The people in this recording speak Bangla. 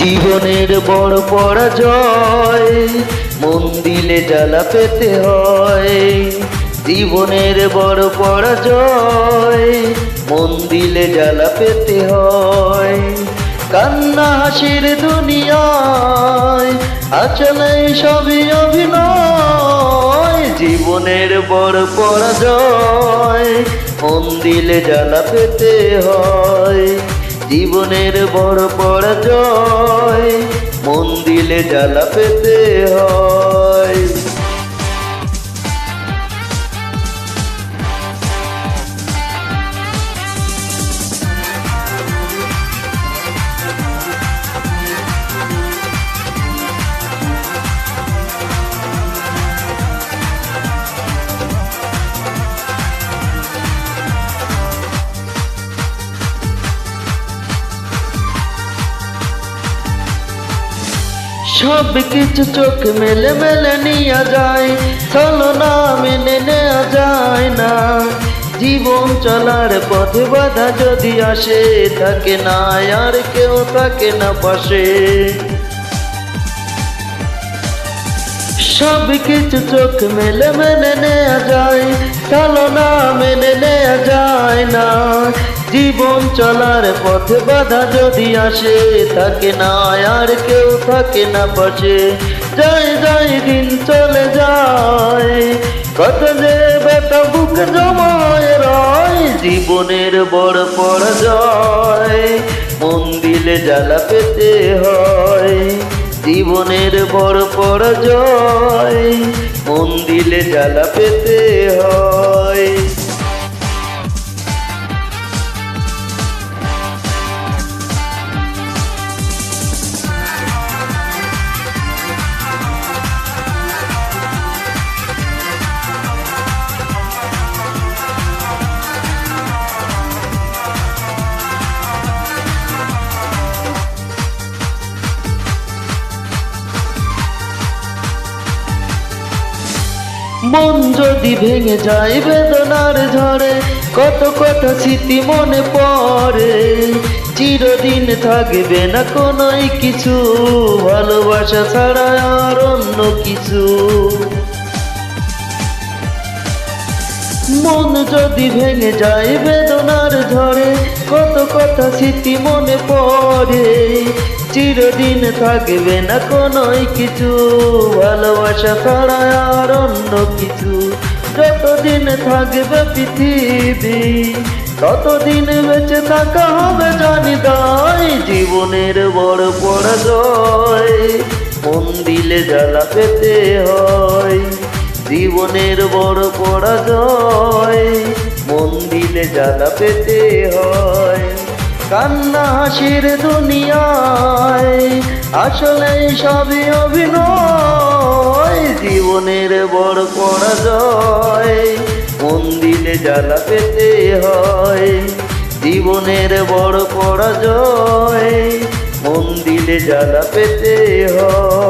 জীবনের বড় পরাজয়, মন দিলে জ্বালা পেতে হয়। জীবনের বড় পরাজয়, মন দিলে জ্বালা পেতে হয়। কান্না হাসির দুনিয়ায় আসলে সবই অভিনয়। জীবনের বড় পরাজয়, মন দিলে জ্বালা পেতে হয়। জীবনের বড় পরাজয়, মন দিলে জ্বালা পেতে হয়। সব কিছু চোখ মেলে মেলে নিয়ে যায়, ছলনা মেনে নেওয়া যায় না। জীবন চলার পথে বাধা যদি আসে, থাকে না আর কেউ থাকে না পাশে। সব কিছু চোখ মেলে মেনে নেওয়া যায়, ছলনা মেনে নেওয়া যায় না। জীবন চলার পথে বাধা যদি আসে, থাকে না আর কেউ থাকে না পাশে। যায় যায় দিন চলে যায়, কত যে ব্যথা বুক জমায় রয়। জীবনের বড় পরাজয়, মন দিলে জ্বালা পেতে হয়। জীবনের বড় পরাজয়, মন দিলে জ্বালা পেতে হয়। মন যদি ভেঙে যায় বেদনার ঝড়ে, কত কত স্মৃতি মনে পড়ে। চিরদিন থাকবে না কোনোই কিছু, ভালোবাসা ছাড়া আর অন্য কিছু। মন যদি ভেঙে যায় বেদনার ঝড়ে, কত কথা স্মৃতি মনে পড়ে। চিরদিন থাকবে না কোনোই কিছু, ভালোবাসা ছাড়া আর অন্য কিছু। যতদিন থাকবে পৃথিবী, ততদিন বেঁচে থাকা হবে জানি দায়। জীবনের বড় পরাজয়, মন দিলে জ্বালা পেতে হয়। জীবনের বড় পরাজয়, মন দিলে জ্বালা পেতে হয়। কান্না হাসির দুনিয়ায় আসলে সবই অভিনয়। জীবনের বড় পরাজয়, মন দিলে জ্বালা পেতে হয়। জীবনের বড় পরাজয়, মন দিলে জ্বালা পেতে হয়।